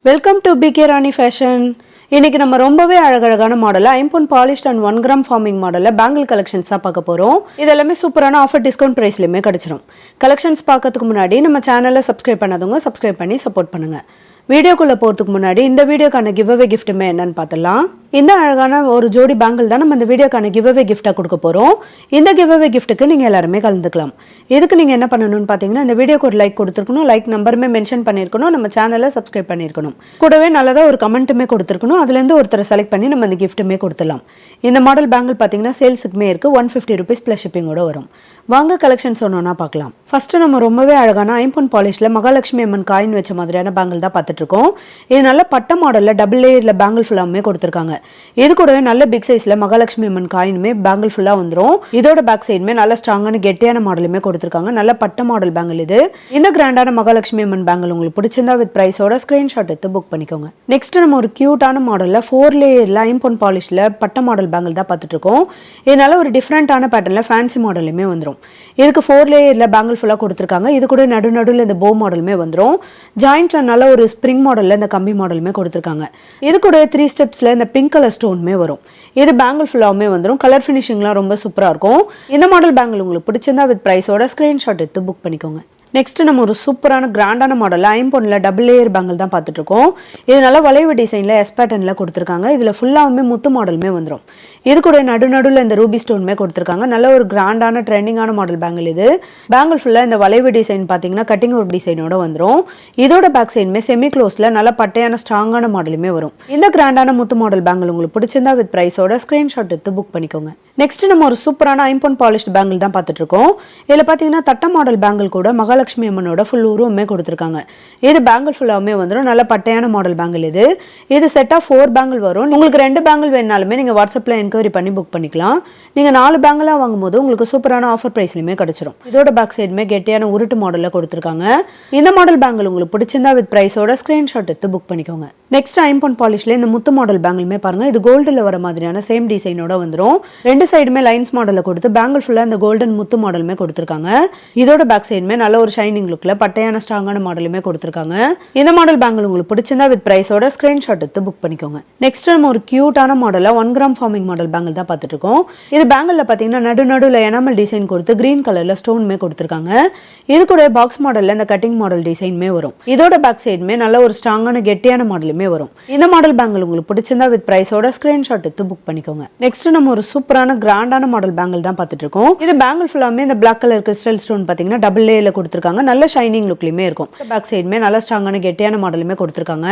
Welcome to PK Rani fashion. இன்னைக்கு நம்ம ரொம்பவே அழகழகான மாடலில் ஐம்பொன் பாலிஷ்ட் அண்ட் 1 கிராம் ஃபார்மிங் மாடலில் பேங்கிள் கலெக்ஷன்ஸாக பார்க்க போகிறோம். இது எல்லாமே சூப்பரான ஆஃபர் டிஸ்கவுண்ட் ப்ரைஸ்லையுமே கிடச்சிரும். கலெக்ஷன்ஸ் பார்க்கறதுக்கு முன்னாடி நம்ம சேனலை சப்ஸ்கிரைப் பண்ணாதவங்க சப்ஸ்கிரைப் பண்ணி சப்போர்ட் பண்ணுங்கள். வீடியோக்குள்ளே போகிறதுக்கு முன்னாடி இந்த வீடியோக்கான கிவ் அவே கிஃப்ட்டுமே என்னன்னு பார்த்துலாம். இந்த அழகான ஒரு ஜோடி பேங்கிள் தான் நம்ம இந்த வீடியோக்கான கிவ் அவே கிஃப்ட்டாக கொடுக்க போகிறோம். இந்த கிவ் அவே கிஃப்ட்டுக்கு நீங்கள் எல்லாருமே கலந்துக்கலாம். இதுக்கு நீங்கள் என்ன பண்ணணும்னு பார்த்தீங்கன்னா, இந்த வீடியோக்கு ஒரு லைக் கொடுத்துருக்கணும், லைக் நம்பருமே மென்ஷன் பண்ணியிருக்கணும், நம்ம சேனலை சப்ஸ்கிரைப் பண்ணியிருக்கணும், கூடவே நல்லதாக ஒரு கமெண்ட்டுமே கொடுத்துருக்கணும். அதுலேருந்து ஒருத்தரை செலக்ட் பண்ணி நம்ம இந்த கிஃப்ட்டுமே கொடுத்துடலாம். இந்த மாடல் பேங்கிள் பார்த்தீங்கன்னா சேல்ஸுக்குமே இருக்குது. 150 rupees ப்ளஸ் ஷிப்பிங்கோட வரும். வாங்க கலெக்ஷன்ஸ் ஒன்றா பார்க்கலாம். ஃபஸ்ட்டு நம்ம ரொம்பவே அழகான ஐம்பொன் பாலிஷில் மகாலட்சுமி அம்மன் காயின் வச்ச மாதிரியான பேங்கிள் தான் பார்த்துட்டு இருக்கோம். இது நல்ல பட்ட மாடலில் டபுள் லேயரில் பேங்கிள் ஃபுல்லாமே கொடுத்துருக்காங்க. இது கூடவே நல்ல பிக் சைஸில் மகாலட்சுமி அம்மன் காயினுமே பேங்கிள் ஃபுல்லாக வந்துடும். இதோட பேக் சைடுமே நல்ல ஸ்ட்ராங்கான கெட்டியான மாடலுமே கொடுத்துருக்காங்க. நல்ல பட்ட மாடல் பேங்கிள் இது. இந்த கிராண்டான மகாலட்சுமி அம்மன் பேங்கிள் உங்களுக்கு பிடிச்சிருந்தா வித் ப்ரைஸோட ஸ்க்ரீன்ஷாட் எடுத்து புக் பண்ணிக்கோங்க. நெக்ஸ்ட் நம்ம ஒரு கியூட்டான மாடலில் 4 லேயரில் ஐம்பொன் பாலிஷில் பட்ட மாடல் பேங்கிள் தான் பார்த்துட்டு இருக்கோம். இதனால ஒரு டிஃப்ரெண்டான பேட்டர்னில் ஃபேன்சி மாடலுமே வந்துடும். இதுக்கு 4 லேயரில் பேங்கிள் ஃபுல்லாக கொடுத்துருக்காங்க. இது கூட நடுவில் இந்த போ மாடலுமே வந்துடும். ஜாயிண்ட்ல நல்ல ஒரு ஸ்ப்ரிங் மாடலில் இந்த கம்பி மாடலுமே கொடுத்துருக்காங்க. இது கூட 3 ஸ்டெப்ஸில் இந்த பிங்க் கலர் ஸ்டோனுமே வரும். இது பேங்கிள் ஃபுல்லாவுமே வந்துடும். கலர் ஃபினிஷிங்லாம் ரொம்ப சூப்பராக இருக்கும். இந்த மாடல் பேங்கிள் உங்களுக்கு பிடிச்சிருந்தா வித் ப்ரைஸோட ஸ்க்ரீன்ஷாட் எடுத்து புக் பண்ணிக்கோங்க. நெக்ஸ்ட் நம்ம ஒரு சூப்பரான கிராண்டான மாடலில் ஐம்பொன்னில் டபுள் லேயர் பேங்கிள் தான் பார்த்துட்டு இருக்கோம். இது நல்ல வளைவு டிசைனில் எஸ் பேட்டர்னில் கொடுத்துருக்காங்க. இதில் ஃபுல்லாகவுமே முத்து மாடலுமே வந்துடும். இது கூட நடுவில் இந்த ரூபி ஸ்டோனுமே கொடுத்துருக்காங்க. நல்ல ஒரு கிராண்டான ட்ரெண்டிங்கான மாடல் பேங்கிள் இது. பேங்கிள் ஃபுல்லாக இந்த வளைவு டிசைன் பார்த்தீங்கன்னா கட்டிங் ஒரு டிசைனோட வந்துடும். இதோட பேக் சைடுமே செமி க்ளோஸில் நல்ல பட்டையான ஸ்ட்ராங்கான மாடலுமே வரும். இந்த கிராண்டான முத்து மாடல் பேங்கிள் உங்களுக்கு பிடிச்சிருந்தா வித் ப்ரைஸோட ஸ்க்ரீன்ஷாட் எடுத்து புக் பண்ணிக்கோங்க. நெக்ஸ்ட் நம்ம ஒரு சூப்பரான ஐம்பொன் பாலிஷ்ட் பேங்கிள் தான் பார்த்துட்டு இருக்கோம். இதில் பார்த்தீங்கன்னா தட்ட மாடல் பேங்கிள் கூட மகாலட்சுமி அம்மனோட ஃபுல் உருவமே கொடுத்துருக்காங்க. இது பேங்கிள் ஃபுல்லாகவுமே வந்துடும். நல்ல பட்டையான மாடல் பேங்கிள் இது. இது செட்டாக 4 பேங்கிள் வரும். உங்களுக்கு 2 பேங்கிள் வேணாலுமே நீங்கள் வாட்ஸ்அப்பில் என்கொயரி பண்ணி புக் பண்ணிக்கலாம். நீங்கள் 4 பேங்கிளாக வாங்கும்போது உங்களுக்கு சூப்பரான ஆஃபர் ப்ரைஸ்லையுமே கிடச்சிரும். இதோட பேக் சைடுமே கெட்டியான உருட்டு மாடலில் கொடுத்துருக்காங்க. இந்த மாடல் பேங்கிள் உங்களுக்கு பிடிச்சிருந்தா வித் ப்ரைஸோட ஸ்க்ரீன்ஷாட் எடுத்து புக் பண்ணிக்கோங்க. நெக்ஸ்ட் ஐம்பொன் பாலிஷ்ல இந்த முத்து மாடல் பேங்கிளுமே பாருங்க. இது கோல்டில் வர மாதிரியான சேம் டிசைனோட வந்துடும். 2 சைடுமே லைன்ஸ் மாடலில் கொடுத்து பேங்கிள் ஃபுல்லாக இந்த கோல்டன் முத்து மாடலுமே கொடுத்துருக்காங்க. இதோட பேக் சைடுமே நல்ல ஒரு ஷைனிங் லுக்ல பட்டையான ஸ்ட்ராங்கான மாடலுமே கொடுத்துருக்காங்க. இந்த மாடல் பேங்கிள் உங்களுக்கு பிடிச்சிருந்தா வித் ப்ரைஸோட ஸ்கிரீன்ஷாட் எடுத்து புக் பண்ணிக்கோங்க. நெக்ஸ்ட் நம்ம ஒரு கியூட்டான மாடலில் 1 கிராம் ஃபார்மிங் மாடல் பேங்கிள் தான் பார்த்துட்டு இருக்கோம். இது பேங்கிளில் பார்த்தீங்கன்னா நடுவில் எனாமல் டிசைன் கொடுத்து கிரீன் கலர்ல ஸ்டோனுமே கொடுத்துருக்காங்க. இது கூட பாக்ஸ் மாடலில் இந்த கட்டிங் மாடல் டிசைனுமே வரும். இதோட பேக் சைடுமே நல்ல ஒரு ஸ்ட்ராங்கான கெட்டியான மாடலுமே வரும். இந்த மாடல் பேங்கிள் உங்களுக்கு பிடிச்சிருந்தா வித் ப்ரைஸோட ஸ்கிரீன்ஷாட் எடுத்து புக் பண்ணிக்கோங்க. நெக்ஸ்ட் நம்ம ஒரு சூப்பரான கிராண்டான மாடல் பேங்கிள் தான் பார்த்துட்டு இருக்கோம். இது பேங்கிள் ஃபுல்லாமே இந்த பிளாக் கலர் கிறிஸ்டல் ஸ்டோன் பார்த்தீங்கன்னா டபுள் லேயர்ல கொடுத்துருக்காங்க. நல்ல ஷைனிங் லுக்லயுமே இருக்கும். பேக் சைடுமே நல்ல ஸ்ட்ராங்கான கெட்டியான மாடலுமே கொடுத்துருக்காங்க.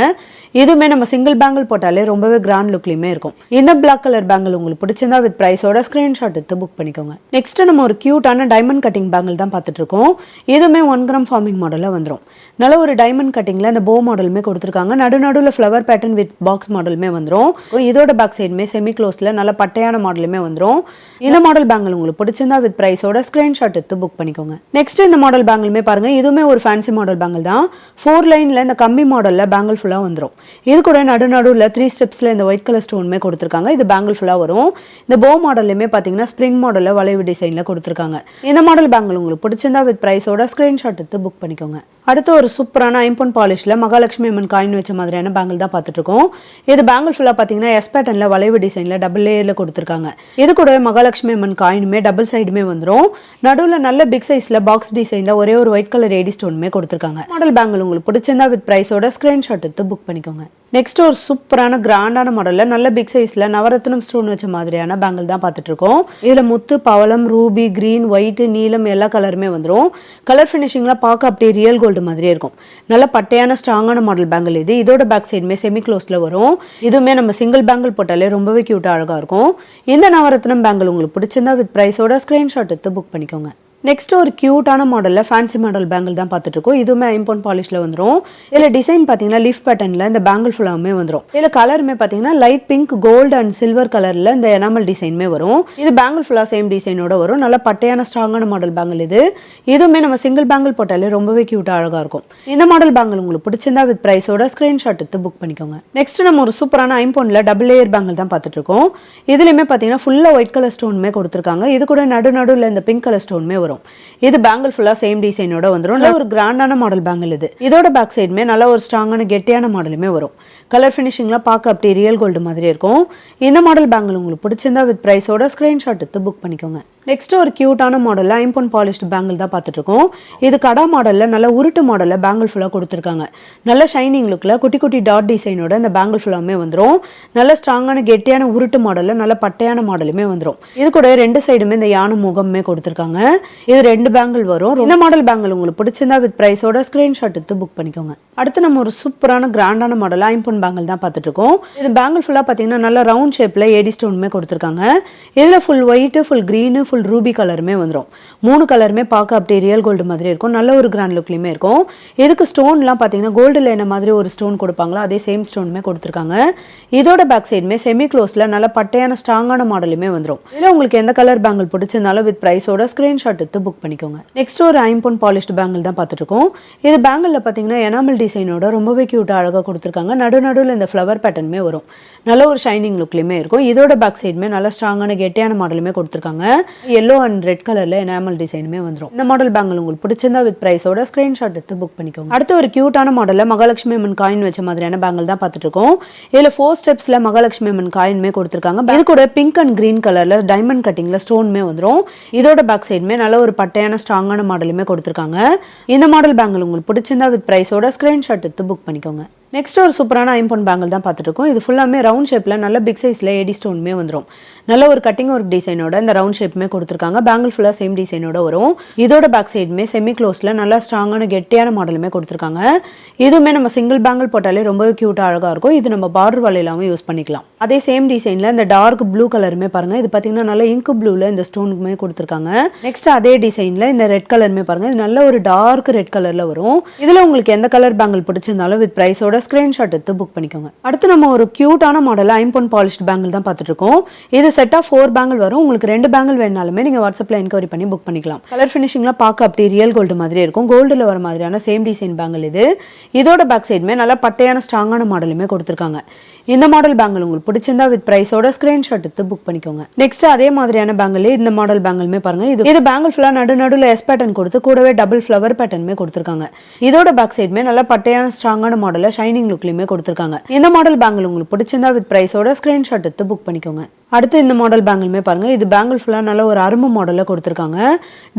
இதுவுமே நம்ம சிங்கிள் பேங்கிள் போட்டாலே ரொம்பவே கிராண்ட் லுக்லயுமே இருக்கும். இந்த பிளாக் கலர் பேங்கிள் உங்களுக்கு பிடிச்சிருந்தா வித் ப்ரைஸோட ஸ்கிரீன்ஷாட் எடுத்து புக் பண்ணிக்கோங்க. நெக்ஸ்ட் நம்ம ஒரு கியூட்டான டைமண்ட் கட்டிங் பேங்கிள் தான் பார்த்துட்டு இருக்கோம். இதுவுமே 1 கிராம் ஃபார்மிங் மாடலில் வந்துடும். நல்ல ஒரு டைமண்ட் கட்டிங்ல இந்த போ மாடலுமே கொடுத்துருக்காங்க. நடுவில் ஃப்ளவர் பேட்டர்ன் வித் பாக்ஸ் மாடலுமே வந்துடும். இதோட பேக் சைடுமே செமி க்ளோஸ்ல நல்ல பட்டையான மாடலுமே வந்துடும். இந்த மாடல் பேங்கிள் உங்களுக்கு பிடிச்சிருந்தா வித் ப்ரைஸோட ஸ்கிரீன்ஷாட் எடுத்து புக் பண்ணிக்கோங்க. நெக்ஸ்ட் இந்த மாடல் பேங்கிளுமே பாருங்க. இதுவுமே ஒரு ஃபேன்சி மாடல் பேங்கிள் தான். 4 லைன்ல இந்த கம்பி மாடல்ல பேங்கிள் ஃபுல்லா வந்துடும். இது கூட நடுவில் 3 ஸ்டெப்ஸ்ல இந்த ஒயிட் கலர் ஸ்டோனுமே கொடுத்துருக்காங்க. இது பேங்கிள் ஃபுல்லா வரும். இந்த போ மாடல்லையுமே பார்த்தீங்கன்னா ஸ்ப்ரிங் மாடல்ல வளைவு டிசைன்ல கொடுத்துருக்காங்க. இந்த மாடல் பேங்கிள் உங்களுக்கு பிடிச்சிருந்தா வித் ப்ரைஸோட ஸ்கிரீன்ஷாட் எடுத்து புக் பண்ணிக்கோங்க. அடுத்து ஒரு சூப்பரான ஐம்பொன் பாலிஷ்ல மகாலட்சுமி அம்மன் காயின் வச்ச மாதிரியான பேங்கிள் தான் பார்த்துட்டு இருக்கோம். இது பேங்கிள் ஃபுல்லா பார்த்தீங்கன்னா எஸ் பேட்டர்ன்ல வளைவு டிசைன்ல டபுள் லேயர்ல கொடுத்துருக்காங்க. இது கூட மகாலட்சுமி அம்மன் காயினுமே டபுள் சைடுமே வந்துடும். நடுவில் நல்ல பிக் சைஸ்ல பாக்ஸ் டிசைன்ல ஒரே ஒரு ஒயிட் கலர் ஏடி ஸ்டோனுமே கொடுத்துருக்காங்க. மாடல் பேங்கிள் உங்களுக்கு பிடிச்சிருந்தா வித் ப்ரைஸோட ஸ்கிரீன்ஷாட் எடுத்து புக் பண்ணிக்கோங்க. நெக்ஸ்ட் ஒரு சூப்பரான கிராண்டான மாடல்ல நல்ல பிக் சைஸ்ல நவரத்னம் ஸ்டோன் வச்ச மாதிரியான பேங்கிள் தான் பார்த்துட்டு இருக்கோம். இதுல முத்து, பவளம், ரூபி, கிரீன், ஒயிட், நீலம் எல்லா கலருமே வந்துடும். கலர் ஃபினிஷிங்லாம் பார்க்க அப்படியே ரியல் கோல்டு மாதிரியே இருக்கும். நல்ல பட்டையான ஸ்ட்ராங்கான மாடல் பேங்கிள் இது. இதோட பேக் சைடுமே செமி க்ளோஸ்ல வரும். இதுவுமே நம்ம சிங்கிள் பேங்கிள் போட்டாலே ரொம்பவே கியூட்டா அழகா இருக்கும். இந்த நவரத்னம் பேங்கிள் உங்களுக்கு பிடிச்சிருந்தா வித் ப்ரைஸோட ஸ்கிரீன்ஷாட் எடுத்து புக் பண்ணிக்கோங்க. நெக்ஸ்ட் ஒரு கியூட்டான மாடலில் ஃபேன்சி மாடல் பேங்கிள் தான் பார்த்துட்டு இருக்கோம். இதுவுமே ஐம்பொன் பாலிஷ்ல வந்துடும். இதில் டிசைன் பார்த்தீங்கன்னா லீஃப் பேட்டர்னில் இந்த பேங்கிள் ஃபுல்லாமே வந்துடும். இதில் கலருமே பார்த்தீங்கன்னா light pink, gold and silver கலரில் இந்த எனாமல் டிசைனுமே வரும். இது பேங்கிள் ஃபுல்லாக சேம் டிசைனோட வரும். நல்ல பட்டையான ஸ்ட்ராங்கான மாடல் பேங்கிள் இது. இதுவுமே நம்ம சிங்கிள் பேங்கிள் போட்டாலே ரொம்பவே கியூட்டாக அழகாக இருக்கும். இந்த மாடல் பேங்கிள் உங்களுக்கு பிடிச்சிருந்தா வித் ப்ரைஸோட ஸ்க்ரீன்ஷாட் எடுத்து புக் பண்ணிக்கோங்க. நெக்ஸ்ட் நம்ம ஒரு சூப்பரான ஐம்பொன்னில் டபுள் லேயர் பேங்கிள் தான் பார்த்துட்டு இருக்கோம். இதுலையுமே பார்த்தீங்கன்னா ஃபுல்லாக ஒயிட் கலர் ஸ்டோனுமே கொடுத்துருக்காங்க. இது கூட நடுவில் இந்த பிங்க் கலர் ஸ்டோனுமே வரும். வரும். இது பேங்கிள் ஃபுல்லா சேம் டிசைனோட வந்துரும். நல்ல ஒரு கிராண்டான மாடல் பேங்கிள் இது. இதோட பேக் சைடுமே நல்ல ஒரு ஸ்ட்ராங்கான கெட்டியான மாடலுமே வரும். கலர் ஃபினிஷிங்லாம் பார்க்க அப்படியே ரியல் கோல்டு மாதிரி இருக்கும். இந்த மாடல் பேங்கிள் உங்களுக்கு பிடிச்சிருந்தா வித் பிரைஸோட ஸ்கிரீன்ஷாட் எடுத்து புக் பண்ணிக்கோங்க. நெக்ஸ்ட் ஒரு கியூட்டான மாடல்ல ஐம்பொன் பாலிஷ்டு பேங்கிள் தான் பார்த்துட்டு இருக்கோம். இது கடா மாடல்ல நல்ல உருட்டு மாடல்ல பேங்கிள் ஃபுல்லா கொடுத்துருக்காங்க. நல்ல ஷைனிங் லுக்ல குட்டி குட்டி டாட் டிசைனோட இந்த பேங்கிள் ஃபுல்லாமே வந்துடும். நல்ல ஸ்ட்ராங்கான கெட்டியான உருட்டு மாடல்ல நல்ல பட்டையான மாடலுமே வந்துடும். இது கூட ரெண்டு சைடுமே இந்த யானை முகமே கொடுத்துருக்காங்க. இது ரெண்டு பேங்கிள் வரும். இந்த மாடல் பேங்கிள் உங்களுக்கு பிடிச்சிருந்தா வித் பிரைஸோட ஸ்கிரீன்ஷாட் எடுத்து புக் பண்ணிக்கோங்க. அடுத்து நம்ம ஒரு சூப்பரான கிராண்டான மாடல் ஐம்பொன் பேங்கிள் தான் பார்த்துட்டு இருக்கோம். இது பேங்கிள் ஃபுல்லா பார்த்தீங்கன்னா நல்ல ரவுண்ட் ஷேப்ல ஏடி ஸ்டோனுமே கொடுத்துருக்காங்க. இதுல full white, full green, full Ruby கலருமே வந்துடும். மூணு கலருமே பார்க்க அப்படியே ரியல் கோல்டு மாதிரி இருக்கும். நல்ல ஒரு கிராண்ட் லுக்லயுமே இருக்கும். இதுக்கு ஸ்டோன்லாம் பார்த்தீங்கன்னா கோல்டுல என்ன மாதிரி ஒரு ஸ்டோன் கொடுப்பாங்களோ அதே சேம் ஸ்டோனுமே கொடுத்துருக்காங்க. இதோட பேக் சைடுமே செமி க்ளோஸ்ல நல்ல பட்டையான ஸ்ட்ராங்கான மாடலுமே வந்துடும். இதுல உங்களுக்கு எந்த கலர் பேங்கிள் பிடிச்சிருந்தாலும் வித் பிரைஸோட ஸ்கிரீன்ஷாட் எடுத்து புக் பண்ணிக்கோங்க. நெக்ஸ்ட் ஒரு ஐம்பொன் பாலிஷ்டு பேங்கிள் தான் பார்த்துட்டு இருக்கோம். இது பேங்கிள்ல பார்த்தீங்கன்னா எனாமல் டிசைனோட ரொம்பவே கியூட்டா அழகா கொடுத்துருக்காங்க. நடுநடுவில் இந்த ஃப்ளவர் பேட்டர்னுமே வரும். நல்ல ஒரு ஷைனிங் லுக்லயுமே இருக்கும். இதோட பேக் சைடுமே நல்ல ஸ்ட்ராங்கான கெட்டியான மாடலுமே கொடுத்துருக்காங்க. எல்லோ அண்ட் ரெட் கலர்ல எனாமல் டிசைனுமே வந்துடும். இந்த மாடல் பேங்கிள் உங்களுக்கு பிடிச்சிருந்தா வித் பிரைஸோட ஸ்கிரீன்ஷாட் எடுத்து புக் பண்ணிக்கோங்க. அடுத்து ஒரு கியூட்டான மாடல்ல மகாலட்சுமி அம்மன் காயின் வச்ச மாதிரியான பேங்கிள் தான் பார்த்துட்டு இருக்கோம். இதுல 4 ஸ்டெப்ஸ்ல மகாலட்சுமி அம்மன் காயின்மே கொடுத்துருக்காங்க. இது கூட பிங்க் அண்ட் கிரீன் கலர்ல டைமண்ட் கட்டிங்ல ஸ்டோன்மே வந்துடும். இதோட பேக் சைடுமே நல்ல ஒரு பட்டையான ஸ்ட்ராங்கான மாடலுமே கொடுத்துருக்காங்க. இந்த மாடல் பேங்கிள் உங்களுக்கு பிடிச்சிருந்தா வித் பிரைஸோட ஸ்கிரீன்ஷாட் எடுத்து புக் பண்ணிக்கோங்க. நெக்ஸ்ட் ஒரு சூப்பரான ஐம்பொன் பேங்கிள் தான் பார்த்துட்டு இருக்கோம். இது ஃபுல்லாமே ரவுண்ட் ஷேப்ல நல்ல பிக் சைஸ்ல ஏடி ஸ்டோனுமே வந்துடும். நல்ல ஒரு கட்டிங் ஒர்க் டிசைனோட இந்த ரவுண்ட் ஷேப்புமே கொடுத்துருக்காங்க. பேங்கிள் ஃபுல்லா சேம் டிசைனோட வரும். இதோட பேக் சைடுமே செமி க்ளோஸ்ல நல்ல ஸ்ட்ராங்கான கெட்டியான மாடலுமே கொடுத்துருக்காங்க. இதுவுமே நம்ம சிங்கிள் பேங்கிள் போட்டாலே ரொம்ப கியூட்டா அழகா இருக்கும். இது நம்ம பார்டர் வலையிலாம யூஸ் பண்ணிக்கலாம். அதே சேம் டிசைன்ல இந்த டார்க் ப்ளூ கலருமே பாருங்க. இது பாத்தீங்கன்னா நல்ல இங்க் ப்ளூல இந்த ஸ்டோனுக்குமே கொடுத்துருக்காங்க. நெக்ஸ்ட் அதே டிசைன்ல இந்த ரெட் கலருமே பாருங்க. இது நல்ல ஒரு டார்க் ரெட் கலர்ல வரும். இதுல உங்களுக்கு எந்த கலர் பேங்கிள் பிடிச்சிருந்தாலும் வித் பிரைஸோட ஸ்கிரீன்ஷாட் எடுத்து புக் பண்ணிக்கோங்க. அடுத்து நம்ம ஒரு கியூட்டான மாடல் ஐம்பொன் பாலிஷ்டு பேங்கிள் தான் பார்த்துட்டு இருக்கோம். இது செட் ஆஃப் 4 பேங்கிள் வரும். உங்களுக்கு 2 பேங்கிள் வேணாலுமே நீங்க வாட்ஸ்அப்ல என்கொயரி பண்ணி புக் பண்ணிக்கலாம். கலர் ஃபினிஷிங்லாம் பார்க்க அப்படியே ரியல் கோல்டு மாதிரி இருக்கும். கோல்டுல வர மாதிரியான சேம் டிசைன் பேங்கிள் இது. இதோட பேக் சைடுமே நல்ல பட்டையான ஸ்ட்ராங்கான மாடலுமே கொடுத்துருக்காங்க. இந்த மாடல் பேங்கிள் உங்களுக்கு பிடிச்சிருந்தா வித் பிரைஸோட ஸ்கிரீன்ஷாட் எடுத்து புக் பண்ணிக்கோங்க. நெக்ஸ்ட் அதே மாதிரியான பேங்கிள் இந்த மாடல் பேங்கிள்மே பாருங்க. இது பேங்கிள் ஃபுல்லா நடுநடுல எஸ் பேட்டர்ன் கொடுத்து கூடவே டபுள் ஃப்ளவர் பேட்டர்னுமே கொடுத்துருக்காங்க. இதோட பேக் சைடுமே நல்ல பட்டையான ஸ்ட்ராங்கான மாடல்ல ஷைனிங் லுக்லயுமே கொடுத்துருக்காங்க. இந்த மாடல் பேங்கிள் உங்களுக்கு பிடிச்சிருந்தா வித் பிரைஸோட ஸ்கிரீன்ஷாட் எடுத்து புக் பண்ணிக்கோங்க. அடுத்து இந்த மாடல் பேங்கிள்மே பாருங்க. இது பேங்கிள் ஃபுல்லா நல்ல ஒரு அரும்பு மாடல்ல கொடுத்துருக்காங்க.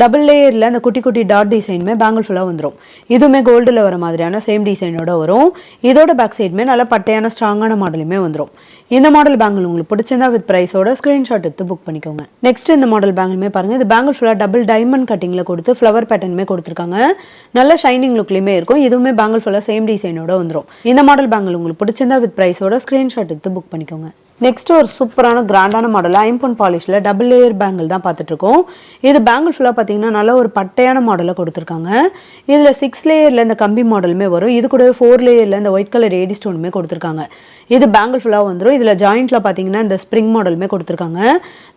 டபுள் லேயர்ல அந்த குட்டி குட்டி டாட் டிசைனுமே பேங்கிள் ஃபுல்லா வந்துடும். இதுவுமே கோல்டுல வர மாதிரியான சேம் டிசைனோட வரும். இதோட பேக் சைடுமே நல்ல பட்டையான ஸ்ட்ராங்கான மாடலுமே வந்துடும். இந்த மாடல் பேங்கிள் உங்களுக்கு பிடிச்சிருந்தா வித் பிரைஸோட ஸ்கிரீன்ஷாட் எடுத்து புக் பண்ணிக்கோங்க. நெக்ஸ்ட் இந்த மாடல் பேங்கிள்மே பாருங்க. இது பேங்கிள் ஃபுல்லா டபுள் டைமண்ட் கட்டிங்ல கொடுத்து ஃப்ளவர் பேட்டர்னுமே கொடுத்துருக்காங்க. நல்ல ஷைனிங் லுக்லயுமே இருக்கும். இதுவுமே பேங்கிள் ஃபுல்லா சேம் டிசைனோட வந்துடும். இந்த மாடல் பேங்கிள் உங்களுக்கு பிடிச்சிருந்தா வித் பிரைஸோட ஸ்கிரீன்ஷாட் எடுத்து புக் பண்ணிக்கோங்க. நெக்ஸ்ட் ஒரு சூப்பரான கிராண்டான மாடல் ஐம்பொன் பாலிஷ்ல டபுள் லேயர் பேங்கிள் தான் பார்த்துட்டு இருக்கோம். இது பேங்கிள் ஃபுல்லா பார்த்தீங்கன்னா நல்ல ஒரு பட்டையான மாடலை கொடுத்துருக்காங்க. இதுல 6 லேயர்ல இந்த கம்பி மாடலுமே வரும். இது கூட 4 லேயர்ல இந்த ஒயிட் கலர் ஏடி ஸ்டோனுமே கொடுத்துருக்காங்க. இது பேங்கிள் ஃபுல்லா வந்துடும். இதுல ஜாயிண்ட்ல பார்த்தீங்கன்னா இந்த ஸ்ப்ரிங் மாடலுமே கொடுத்துருக்காங்க.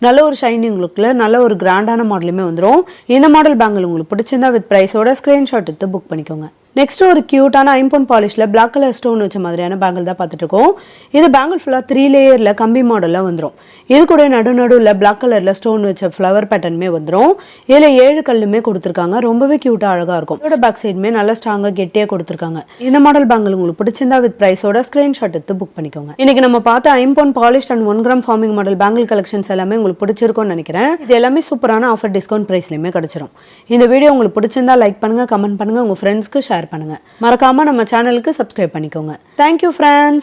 நல்ல ஒரு ஷைனிங் லுக்ல நல்ல ஒரு கிராண்டான மாடலுமே வந்துடும். இந்த மாடல் பேங்கிள் உங்களுக்கு பிடிச்சிருந்தா வித் பிரைஸோட ஸ்கிரீன்ஷாட் எடுத்து புக் பண்ணிக்கோங்க. நெக்ஸ்ட் ஒரு கியூட்டான ஐம்பொன் பாலிஷ்ல பிளாக் கலர் ஸ்டோன் வச்ச மாதிரியான பேங்கிள் தான் பார்த்துட்டு இருக்கோம். இது பேங்கிள் ஃபுல்லா 3 லேயர்ல கம்பி மாடல்ல வந்துடும். இது கூட நடுநடுவில் பிளாக் கலர்ல ஸ்டோன் வச்ச ஃப்ளவர் பேட்டர்னுமே வந்துடும். இதுல 7 கல்லுமே கொடுத்துருக்காங்க. ரொம்பவே கியூட்டா அழகா இருக்கும். இதோட பேக் சைடுமே நல்லா ஸ்ட்ராங்கா கெட்டியா கொடுத்துருக்காங்க. இந்த மாடல் பேங்கிள் உங்களுக்கு பிடிச்சிருந்தா வித் பிரைஸோட ஸ்கிரீன்ஷாட் எடுத்து புக் பண்ணிக்கோங்க. இன்னைக்கு நம்ம பார்த்த ஐம்பொன் polish and 1 gram forming model bangle collections எல்லாமே உங்களுக்கு பிடிச்சிருக்கும்னு நினைக்கிறேன். இது எல்லாமே சூப்பரான ஆஃபர் டிஸ்கவுண்ட் பிரைஸ்லயுமே கிடைச்சிரும். இந்த வீடியோ உங்களுக்கு பிடிச்சிருந்தா லைக் பண்ணுங்க, கமெண்ட் பண்ணுங்க, உங்க ஃப்ரெண்ட்ஸ்க்கு ஷேர் பண்ணுங்க. மறக்காம நம்ம சேனலுக்கு சப்ஸ்கிரைப் பண்ணிக்கோங்க. Thank you friends.